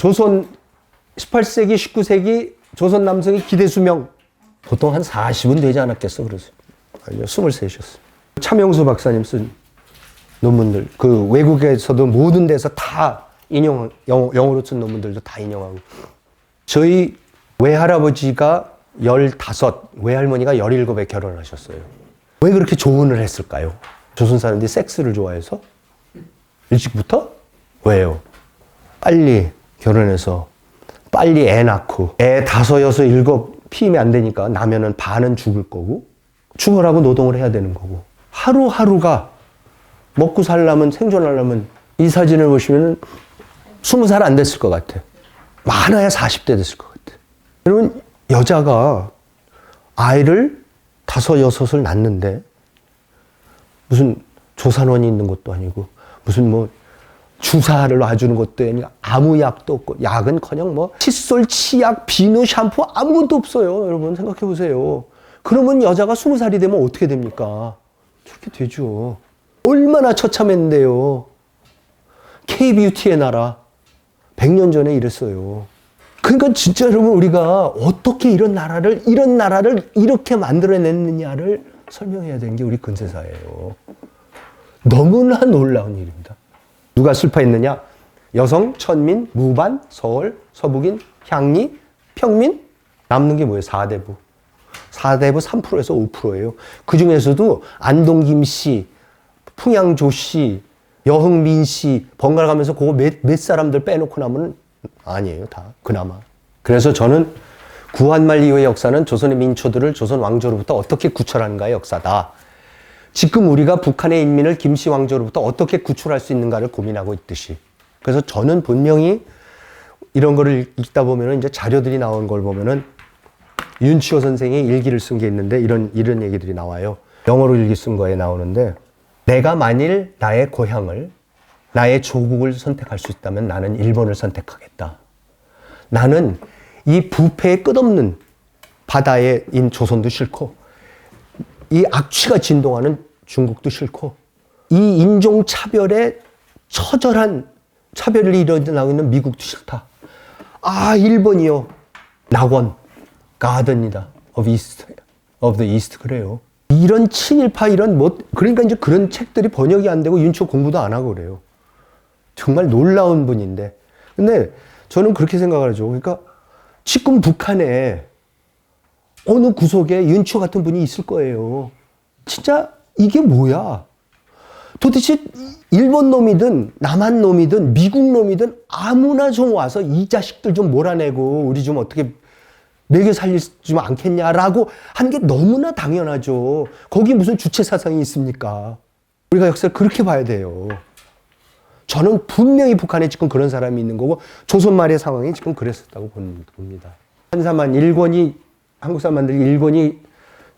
조선 18세기, 19세기 조선 남성의 기대 수명 보통 한 40은 되지 않았겠어. 그래서 아니요, 23이었어요. 차명수 박사님 쓴 논문들, 그 외국에서도 모든 데서 다 영어로 쓴 논문들도 다 인용하고. 저희 외할아버지가 15, 외할머니가 17에 결혼을 하셨어요. 왜 그렇게 조언을 했을까요? 조선 사람들이 섹스를 좋아해서? 일찍부터? 왜요? 빨리 결혼해서 빨리 애 낳고 애 5, 6, 7 피임이 안 되니까 나면은 반은 죽을 거고 죽으라고 노동을 해야 되는 거고 하루하루가 먹고 살려면 생존하려면 이 사진을 보시면 20살 안 됐을 것 같아. 많아야 40대 됐을 것 같아. 여러분 여자가 아이를 5, 6을 낳는데 무슨 조산원이 있는 것도 아니고 무슨 뭐 주사를 놔주는 것도 아니고 아무 약도 없고 약은커녕 뭐 칫솔, 치약, 비누, 샴푸 아무것도 없어요. 여러분 생각해 보세요. 그러면 여자가 20살이 되면 어떻게 됩니까? 저렇게 되죠. 얼마나 처참했는데요. K-뷰티의 나라 100년 전에 이랬어요. 그러니까 진짜 여러분 우리가 어떻게 이런 나라를 이렇게 만들어냈느냐를 설명해야 되는 게 우리 근세사예요. 너무나 놀라운 일입니다. 누가 슬퍼했느냐? 여성, 천민, 무반, 서울, 서북인, 향리, 평민, 남는 게 뭐예요? 4대부. 4대부 3%에서 5%예요. 그 중에서도 안동김 씨, 풍양조 씨, 여흥민 씨 번갈아 가면서 그거 몇 사람들 빼놓고 나면 아니에요, 다. 그나마. 그래서 저는 구한말 이후의 역사는 조선의 민초들을 조선 왕조로부터 어떻게 구출하는가의 역사다. 지금 우리가 북한의 인민을 김씨 왕조로부터 어떻게 구출할 수 있는가를 고민하고 있듯이. 그래서 저는 분명히 이런 거를 읽다 보면은 이제 자료들이 나온 걸 보면은 윤치호 선생이 일기를 쓴 게 있는데 이런 얘기들이 나와요. 영어로 일기 쓴 거에 나오는데 내가 만일 나의 고향을, 나의 조국을 선택할 수 있다면 나는 일본을 선택하겠다. 나는 이 부패의 끝없는 바다에 인 조선도 싫고 이 악취가 진동하는 중국도 싫고 이 인종차별에 처절한 차별이 일어나고 있는 미국도 싫다. 아, 일본이요. 낙원, 가든이다. of the East 그래요. 이런 친일파 그러니까 이제 그런 책들이 번역이 안 되고 윤초 공부도 안 하고 그래요. 정말 놀라운 분인데. 근데 저는 그렇게 생각을 하죠. 그러니까 지금 북한에 어느 구석에 윤초 같은 분이 있을 거예요. 진짜 이게 뭐야? 도대체 일본 놈이든 남한 놈이든 미국 놈이든 아무나 좀 와서 이 자식들 좀 몰아내고 우리 좀 어떻게 먹여 살리지 않겠냐라고 하는 게 너무나 당연하죠. 거기 무슨 주체 사상이 있습니까? 우리가 역사를 그렇게 봐야 돼요. 저는 분명히 북한에 지금 그런 사람이 있는 거고 조선 말의 상황이 지금 그랬었다고 봅니다. 한사만 일권이 한국 사람들이 일권이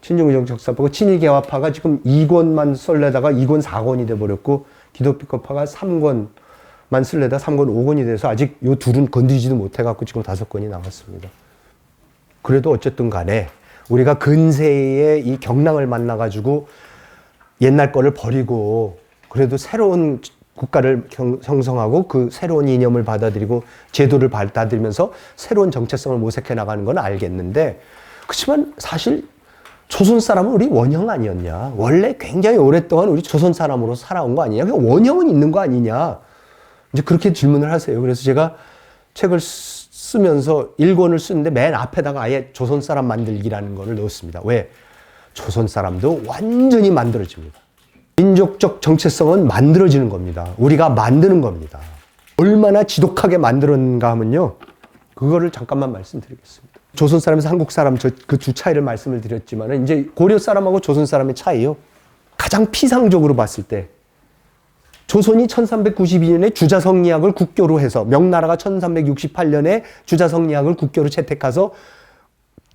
친중의정 적사파고 친일개화파가 지금 2권만 썰려다가 2권 4권이 돼버렸고 기독교파가 3권만 쓸려다 3권 5권이 돼서 아직 요 둘은 건드리지도 못해갖고 지금 5권이 남았습니다. 그래도 어쨌든 간에 우리가 근세의 이 경랑을 만나가지고 옛날 거를 버리고 그래도 새로운 국가를 형성하고 그 새로운 이념을 받아들이고 제도를 받아들이면서 새로운 정체성을 모색해 나가는 건 알겠는데 그렇지만 사실 조선 사람은 우리 원형 아니었냐. 원래 굉장히 오랫동안 우리 조선 사람으로 살아온 거 아니냐. 원형은 있는 거 아니냐. 이제 그렇게 질문을 하세요. 그래서 제가 책을 쓰면서 1권을 쓰는데 맨 앞에다가 아예 조선 사람 만들기라는 거를 넣었습니다. 왜? 조선 사람도 완전히 만들어집니다. 민족적 정체성은 만들어지는 겁니다. 우리가 만드는 겁니다. 얼마나 지독하게 만들었는가 하면요. 그거를 잠깐만 말씀드리겠습니다. 조선 사람에서 한국 사람 그 두 차이를 말씀을 드렸지만 이제 고려 사람하고 조선 사람의 차이요. 가장 피상적으로 봤을 때 조선이 1392년에 주자성리학을 국교로 해서 명나라가 1368년에 주자성리학을 국교로 채택해서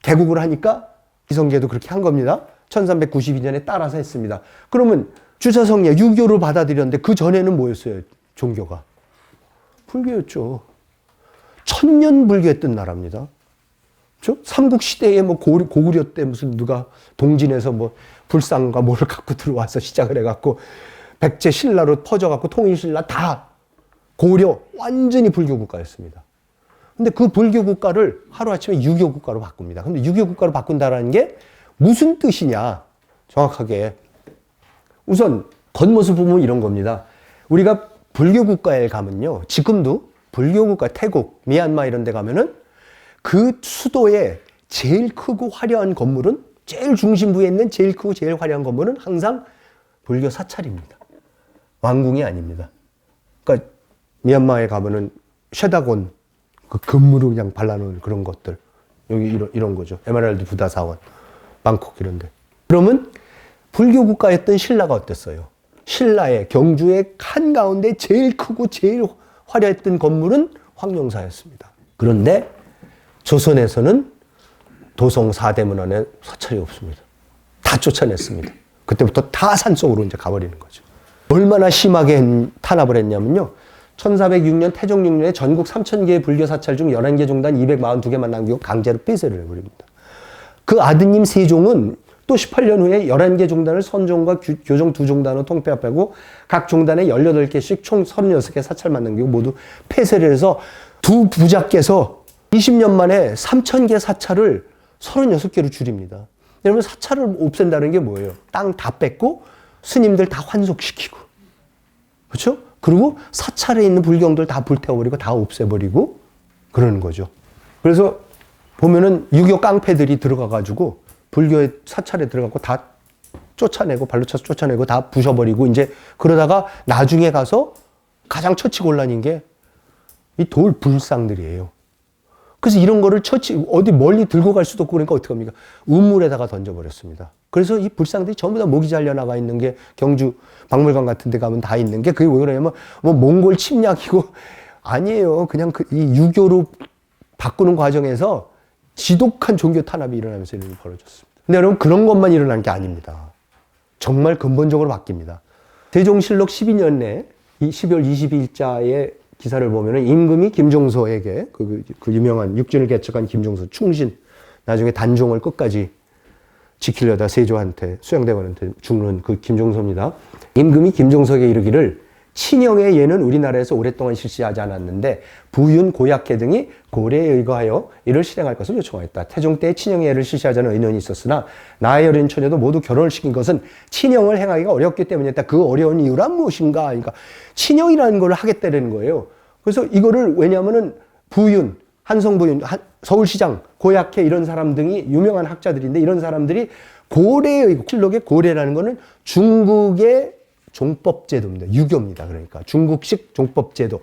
개국을 하니까 이성계도 그렇게 한 겁니다. 1392년에 따라서 했습니다. 그러면 주자성리학 유교로 받아들였는데 그 전에는 뭐였어요? 종교가 불교였죠. 천년 불교했던 나라입니다. 그렇죠? 삼국시대에 뭐 고구려 때 무슨 누가 동진에서 뭐 불상과 뭐를 갖고 들어와서 시작을 해갖고 백제 신라로 퍼져갖고 통일신라 다 고려 완전히 불교 국가였습니다. 근데 그 불교 국가를 하루아침에 유교 국가로 바꿉니다. 근데 유교 국가로 바꾼다는 게 무슨 뜻이냐? 정확하게. 우선 겉모습 보면 이런 겁니다. 우리가 불교 국가에 가면요. 지금도 불교 국가, 태국, 미얀마 이런 데 가면은 그 수도에 제일 크고 화려한 건물은 제일 중심부에 있는 제일 크고 제일 화려한 건물은 항상 불교 사찰입니다. 왕궁이 아닙니다. 그러니까 미얀마에 가면은 쉐다곤 그 금으로 그냥 발라놓은 그런 것들. 여기 이런 거죠. 에메랄드 부다 사원, 방콕 이런 데. 그러면 불교 국가였던 신라가 어땠어요? 신라의 경주의 한가운데 제일 크고 제일 화려했던 건물은 황룡사였습니다. 그런데 조선에서는 도성 사대문 안에 사찰이 없습니다. 다 쫓아냈습니다. 그때부터 다 산속으로 이제 가버리는 거죠. 얼마나 심하게 탄압을 했냐면요. 1406년 태종 6년에 전국 3,000개의 불교 사찰 중 11개 종단 242개만 남기고 강제로 폐쇄를 해버립니다. 그 아드님 세종은 또 18년 후에 11개 종단을 선종과 교종 두 종단으로 통폐합하고 각 종단에 18개씩 총 36개 사찰만 남기고 모두 폐쇄를 해서 두 부자께서 20년 만에 3,000개 사찰을 36개로 줄입니다. 여러분 사찰을 없앤다는 게 뭐예요? 땅 다 뺏고 스님들 다 환속시키고 그렇죠? 그리고 사찰에 있는 불경들 다 불태워버리고 다 없애버리고 그러는 거죠. 그래서 보면은 유교 깡패들이 들어가가지고 불교의 사찰에 들어가고 다 쫓아내고 발로 차서 쫓아내고 다 부셔버리고 이제 그러다가 나중에 가서 가장 처치곤란인 게 이 돌 불상들이에요. 그래서 이런 거를 어디 멀리 들고 갈 수도 없고 그러니까 어떻게 합니까? 우물에다가 던져버렸습니다. 그래서 이 불상들이 전부 다 목이 잘려나가 있는 게 경주 박물관 같은 데 가면 다 있는 게 그게 왜 그러냐면 뭐 몽골 침략이고 아니에요. 그냥 이 유교로 바꾸는 과정에서 지독한 종교 탄압이 일어나면서 이런 일이 벌어졌습니다. 근데 여러분 그런 것만 일어난 게 아닙니다. 정말 근본적으로 바뀝니다. 세종실록 12년에 12월 22일자의 기사를 보면은 임금이 김종서에게 그 유명한 육진을 개척한 김종서 충신 나중에 단종을 끝까지 지키려다 세조한테 수양대관한테 죽는 그 김종서입니다. 임금이 김종서에게 이르기를 친형의 예는 우리나라에서 오랫동안 실시하지 않았는데 부윤, 고약해 등이 고래에 의거하여 이를 실행할 것을 요청하였다. 태종 때 친형의 예를 실시하자는 의논이 있었으나 나이 어린 처녀도 모두 결혼을 시킨 것은 친형을 행하기가 어렵기 때문이었다. 그 어려운 이유란 무엇인가? 그러니까 친형이라는 걸 하겠다는 거예요. 그래서 이거를 왜냐하면은 부윤, 한성부윤, 서울시장, 고약해 이런 사람 등이 유명한 학자들인데 이런 사람들이 고래에 의거, 실록의 고래라는 거는 중국의 종법제도입니다. 유교입니다. 그러니까 중국식 종법제도에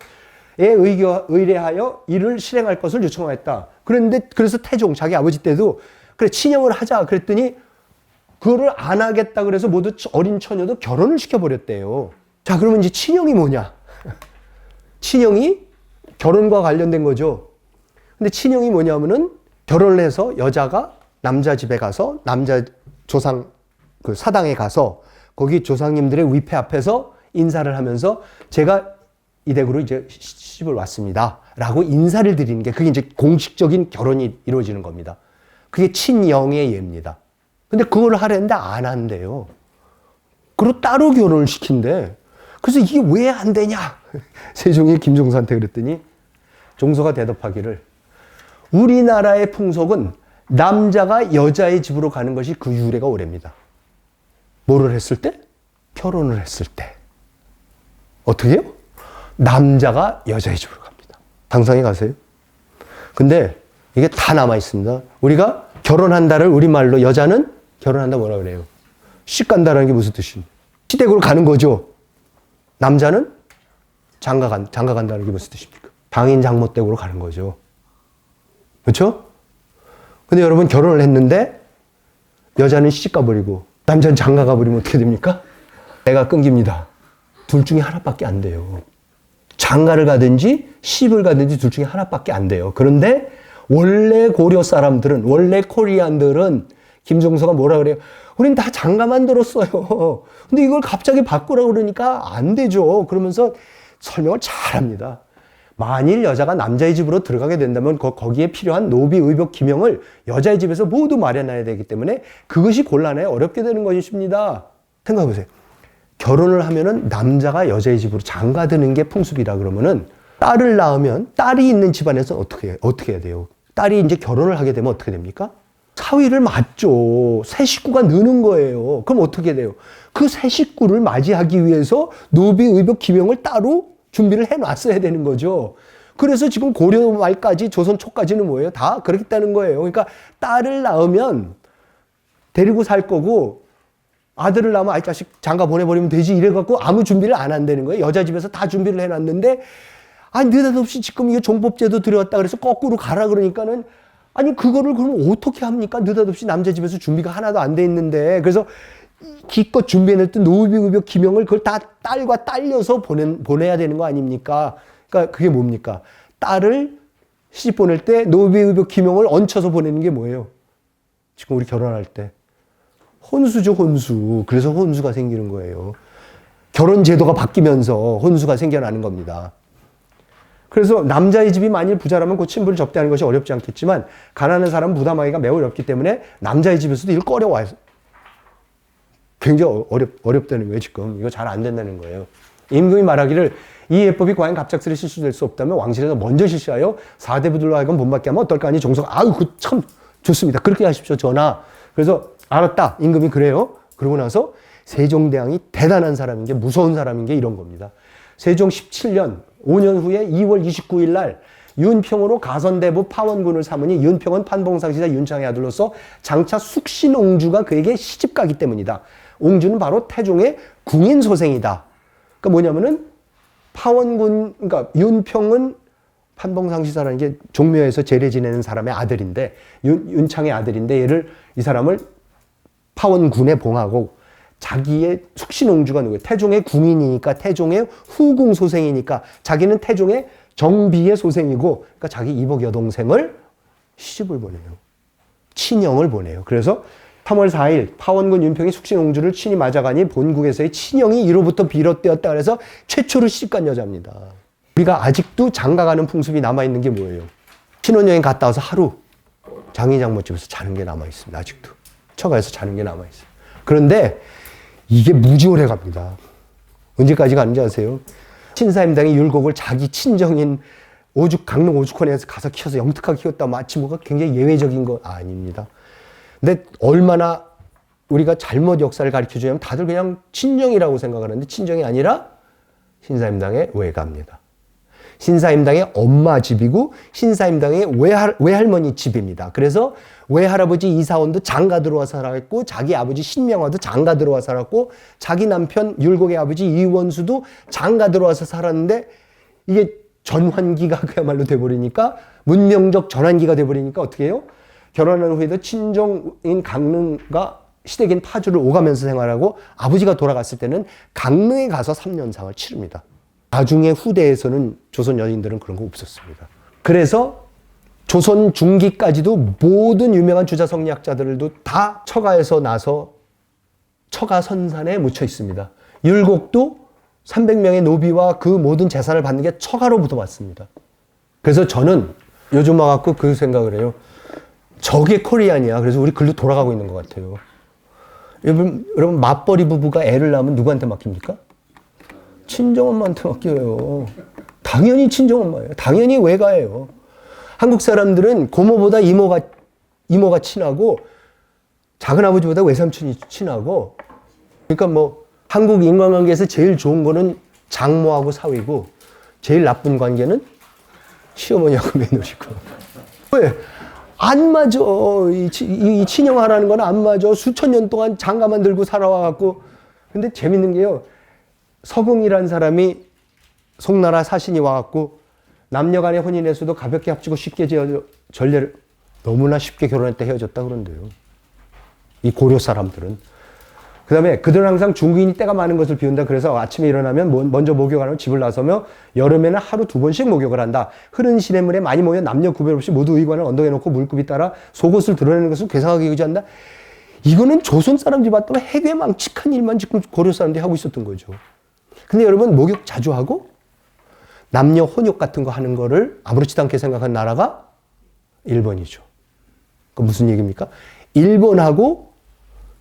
의뢰하여 이를 실행할 것을 요청하였다. 그런데 그래서 태종 자기 아버지 때도 그래 친형을 하자 그랬더니 그거를 안 하겠다 그래서 모두 어린 처녀도 결혼을 시켜버렸대요. 자 그러면 이제 친형이 뭐냐? 친형이 결혼과 관련된 거죠. 근데 친형이 뭐냐면은 결혼을 해서 여자가 남자 집에 가서 남자 조상 그 사당에 가서 거기 조상님들의 위패 앞에서 인사를 하면서 제가 이 댁으로 이제 시집을 왔습니다. 라고 인사를 드리는 게 그게 이제 공식적인 결혼이 이루어지는 겁니다. 그게 친영의 예입니다. 근데 그걸 하려는데 안 한대요. 그리고 따로 결혼을 시킨대. 그래서 이게 왜 안 되냐? 세종이 김종서한테 그랬더니 종서가 대답하기를 우리나라의 풍속은 남자가 여자의 집으로 가는 것이 그 유래가 오래입니다. 뭐를 했을 때? 결혼을 했을 때. 어떻게 해요? 남자가 여자의 집으로 갑니다. 상상해 가세요. 근데 이게 다 남아 있습니다. 우리가 결혼한다를 우리말로 여자는 결혼한다 뭐라 그래요? 시집 간다라는 게 무슨 뜻입니까? 시댁으로 가는 거죠. 남자는 장가 간다는 게 무슨 뜻입니까? 장인 장모 댁으로 가는 거죠. 그렇죠? 근데 여러분 결혼을 했는데 여자는 시집 가버리고 남자는 장가 가버리면 어떻게 됩니까? 애가 끊깁니다. 둘 중에 하나밖에 안 돼요. 장가를 가든지 시집을 가든지 둘 중에 하나밖에 안 돼요. 그런데 원래 고려 사람들은, 원래 코리안들은 김종서가 뭐라 그래요? 우린 다 장가만 들었어요. 근데 이걸 갑자기 바꾸라고 그러니까 안 되죠. 그러면서 설명을 잘합니다. 만일 여자가 남자의 집으로 들어가게 된다면 거기에 필요한 노비, 의복, 기명을 여자의 집에서 모두 마련해야 되기 때문에 그것이 곤란해 어렵게 되는 것입니다. 생각해보세요. 결혼을 하면은 남자가 여자의 집으로 장가드는 게 풍습이라 그러면은 딸을 낳으면 딸이 있는 집안에서 어떻게 해야 돼요? 딸이 이제 결혼을 하게 되면 어떻게 됩니까? 사위를 맞죠. 새 식구가 느는 거예요. 그럼 어떻게 돼요? 그 새 식구를 맞이하기 위해서 노비, 의복, 기명을 따로 준비를 해놨어야 되는 거죠. 그래서 지금 고려 말까지 조선 초까지는 뭐예요? 다 그렇겠다는 거예요. 그러니까 딸을 낳으면 데리고 살 거고 아들을 낳으면 아이 자식 장가 보내버리면 되지 이래갖고 아무 준비를 안 한다는 거예요. 여자 집에서 다 준비를 해놨는데 아니 느닷없이 지금 이게 종법제도 들여왔다 그래서 거꾸로 가라 그러니까는 아니 그거를 그럼 어떻게 합니까? 느닷없이 남자 집에서 준비가 하나도 안 돼 있는데 그래서 기껏 준비해냈던 노비급여 기명을 그걸 다 딸과 딸려서 보내야 되는 거 아닙니까? 그러니까 그게 뭡니까? 딸을 시집 보낼 때 노비급여 기명을 얹혀서 보내는 게 뭐예요? 지금 우리 결혼할 때 혼수죠, 혼수. 그래서 혼수가 생기는 거예요. 결혼 제도가 바뀌면서 혼수가 생겨나는 겁니다. 그래서 남자의 집이 만일 부자라면 그 친부를 접대하는 것이 어렵지 않겠지만 가난한 사람은 부담하기가 매우 어렵기 때문에 남자의 집에서도 이걸 꺼려와요. 굉장히 어렵다는 거예요, 지금. 이거 잘 안 된다는 거예요. 임금이 말하기를 이 예법이 과연 갑작스레 실시될 수 없다면 왕실에서 먼저 실시하여 사대부들로 하여금 본받게 하면 어떨까 하니 종성 아유 그 참 좋습니다. 그렇게 하십시오, 전하. 그래서 알았다. 임금이 그래요. 그러고 나서 세종대왕이 대단한 사람인 게 무서운 사람인 게 이런 겁니다. 세종 17년 5년 후에 2월 29일 날 윤평으로 가선대부 파원군을 삼으니 윤평은 판봉상시자 윤창의 아들로서 장차 숙신옹주가 그에게 시집가기 때문이다. 옹주는 바로 태종의 궁인 소생이다. 그러니까 뭐냐면은 파원군, 그러니까 윤평은 판봉상시자라는 게 종묘에서 제례 지내는 사람의 아들인데 윤창의 아들인데 이 사람을 파원군에 봉하고 자기의 숙신옹주가 누구예요? 태종의 궁인이니까 태종의 후궁 소생이니까 자기는 태종의 정비의 소생이고 그러니까 자기 이복 여동생을 시집을 보내요. 친형을 보내요. 그래서 3월 4일 파원군 윤평이 숙신옹주를 친히 맞아가니 본국에서의 친형이 이로부터 비롯되었다 그래서 최초로 시집간 여자입니다. 우리가 아직도 장가가는 풍습이 남아있는 게 뭐예요? 신혼여행 갔다 와서 하루 장인장모집에서 자는 게 남아있습니다. 아직도. 처가에서 자는 게 남아있어요. 그런데 이게 무지 오래 갑니다. 언제까지 가는지 아세요? 신사임당이 율곡을 자기 친정인 강릉 오죽헌에서 가서 키워서 영특하게 키웠다 마치 뭐가 굉장히 예외적인 거 아닙니다. 근데 얼마나 우리가 잘못 역사를 가르쳐주냐면 다들 그냥 친정이라고 생각하는데 친정이 아니라 신사임당의 외가입니다. 신사임당의 엄마 집이고 신사임당의 외할머니 집입니다. 그래서 외할아버지 이사원도 장가 들어와서 살았고 자기 아버지 신명화도 장가 들어와서 살았고 자기 남편 율곡의 아버지 이원수도 장가 들어와서 살았는데 이게 전환기가 그야말로 돼버리니까 문명적 전환기가 돼버리니까 어떻게 해요? 결혼한 후에도 친정인 강릉과 시댁인 파주를 오가면서 생활하고 아버지가 돌아갔을 때는 강릉에 가서 3년상을 치릅니다. 나중에 후대에서는 조선 여인들은 그런 거 없었습니다. 그래서 조선 중기까지도 모든 유명한 주자 성리학자들도 다 처가에서 나서 처가 선산에 묻혀 있습니다. 율곡도 300명의 노비와 그 모든 재산을 받는 게 처가로부터 왔습니다. 그래서 저는 요즘 와갖고 그 생각을 해요. 저게 코리안이야. 그래서 우리 글로 돌아가고 있는 것 같아요. 여러분 맞벌이 부부가 애를 낳으면 누구한테 맡깁니까? 친정엄마한테 맡겨요. 당연히 친정엄마예요. 당연히 외가예요. 한국 사람들은 고모보다 이모가 친하고 작은아버지보다 외삼촌이 친하고 그러니까 뭐 한국 인간관계에서 제일 좋은 거는 장모하고 사위고 제일 나쁜 관계는 시어머니하고 며느리고. 왜? 안 맞아. 이 친형하라는 건 안 맞아. 수천 년 동안 장가만 들고 살아와갖고. 근데 재밌는 게요. 서궁이라는 사람이 송나라 사신이 와갖고 남녀 간의 혼인에서도 가볍게 합치고 쉽게 전례를 너무나 쉽게 결혼했다 헤어졌다 그런대요. 이 고려 사람들은. 그 다음에 그들은 항상 중국인이 때가 많은 것을 비운다. 그래서 아침에 일어나면 먼저 목욕을 하면 집을 나서며 여름에는 하루 2번씩 목욕을 한다. 흐른 시냇물에 많이 모여 남녀 구별 없이 모두 의관을 언덕에 놓고 물급이 따라 속옷을 드러내는 것을 괴상하게 의지한다. 이거는 조선 사람들이 봤다면 해괴망측한 일만 지금 고려 사람들이 하고 있었던 거죠. 근데 여러분 목욕 자주 하고 남녀 혼욕 같은 거 하는 거를 아무렇지도 않게 생각한 나라가 일본이죠. 그 무슨 얘기입니까? 일본하고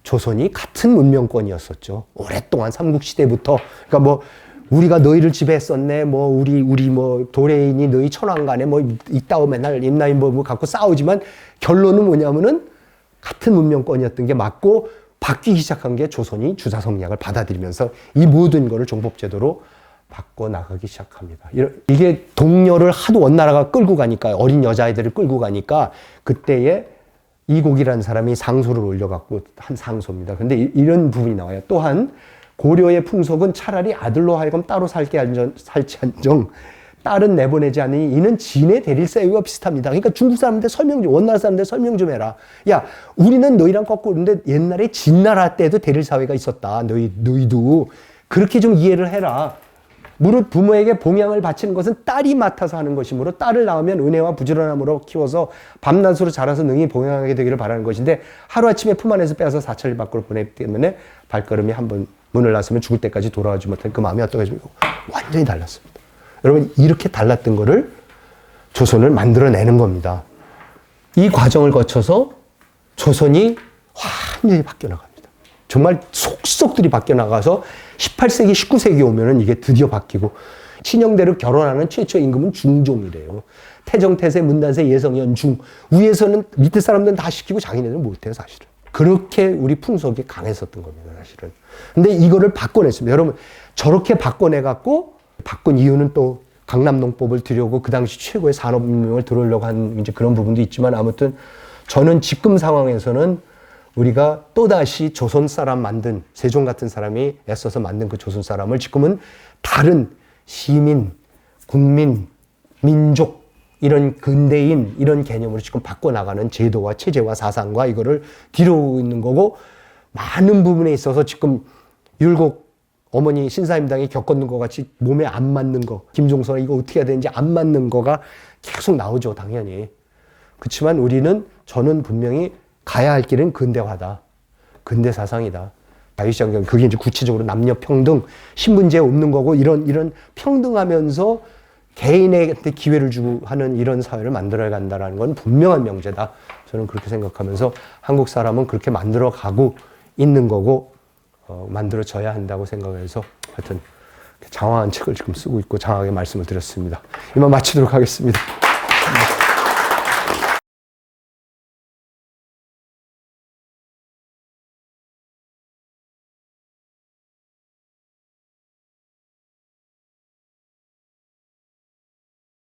조선이 같은 문명권이었었죠. 오랫동안 삼국시대부터. 그러니까 뭐 우리가 너희를 지배했었네. 뭐 우리 뭐 도래인이 너희 천왕간에 뭐 있다고 맨날 임나이 뭐 갖고 싸우지만 결론은 뭐냐면은 같은 문명권이었던 게 맞고 바뀌기 시작한 게 조선이 주사성리학을 받아들이면서 이 모든 거를 종법제도로 바꿔 나가기 시작합니다. 이게 동료를 하도 원나라가 끌고 가니까 어린 여자아이들을 끌고 가니까 그때에 이곡이라는 사람이 상소를 올려갖고 한 상소입니다. 근데 이런 부분이 나와요. 또한 고려의 풍속은 차라리 아들로 하여금 따로 살지언정 딸은 내보내지 않으니 이는 진의 대릴 사유와 비슷합니다. 그러니까 중국 사람들 설명 좀, 원나라 사람들 설명 좀 해라. 야, 우리는 너희랑 거꾸로인데 옛날에 진나라 때도 대릴 사회가 있었다. 너희도 그렇게 좀 이해를 해라. 무릇 부모에게 봉양을 바치는 것은 딸이 맡아서 하는 것이므로 딸을 낳으면 은혜와 부지런함으로 키워서 밤낮으로 자라서 능히 봉양하게 되기를 바라는 것인데 하루아침에 품 안에서 빼앗아 사찰 밖으로 보내기 때문에 발걸음이 한번 문을 놨으면 죽을 때까지 돌아오지 못한 그 마음이 어떠가 완전히 달랐습니다. 여러분, 이렇게 달랐던 거를 조선을 만들어내는 겁니다. 이 과정을 거쳐서 조선이 완전히 바뀌어 나갑니다. 정말 속속들이 바뀌어 나가서 18세기, 19세기 오면은 이게 드디어 바뀌고 친형대로 결혼하는 최초 임금은 중종이래요. 태정, 태세, 문단세, 예성연, 중. 위에서는 밑에 사람들은 다 시키고 자기네들은 못해요, 사실은. 그렇게 우리 풍속이 강했었던 겁니다, 사실은. 근데 이거를 바꿔냈습니다. 여러분, 저렇게 바꿔내갖고 바꾼 이유는 또 강남농법을 들여오고 그 당시 최고의 산업혁명을 들어오려고 한 이제 그런 부분도 있지만 아무튼 저는 지금 상황에서는 우리가 또다시 조선 사람 만든 세종 같은 사람이 애써서 만든 그 조선 사람을 지금은 다른 시민, 국민, 민족 이런 근대인 이런 개념으로 지금 바꿔나가는 제도와 체제와 사상과 이거를 뒤로 있는 거고 많은 부분에 있어서 지금 율곡 어머니 신사임당이 겪었는 것 같이 몸에 안 맞는 거, 김종서가 이거 어떻게 해야 되는지 안 맞는 거가 계속 나오죠, 당연히. 그렇지만 저는 분명히 가야 할 길은 근대화다. 근대 사상이다. 자유시장, 그게 이제 구체적으로 남녀 평등, 신분제 없는 거고, 이런 평등하면서 개인한테 기회를 주고 하는 이런 사회를 만들어 간다는 건 분명한 명제다. 저는 그렇게 생각하면서 한국 사람은 그렇게 만들어 가고 있는 거고, 만들어져야 한다고 생각해서 하여튼 장황한 책을 지금 쓰고 있고 장황하게 말씀을 드렸습니다. 이만 마치도록 하겠습니다.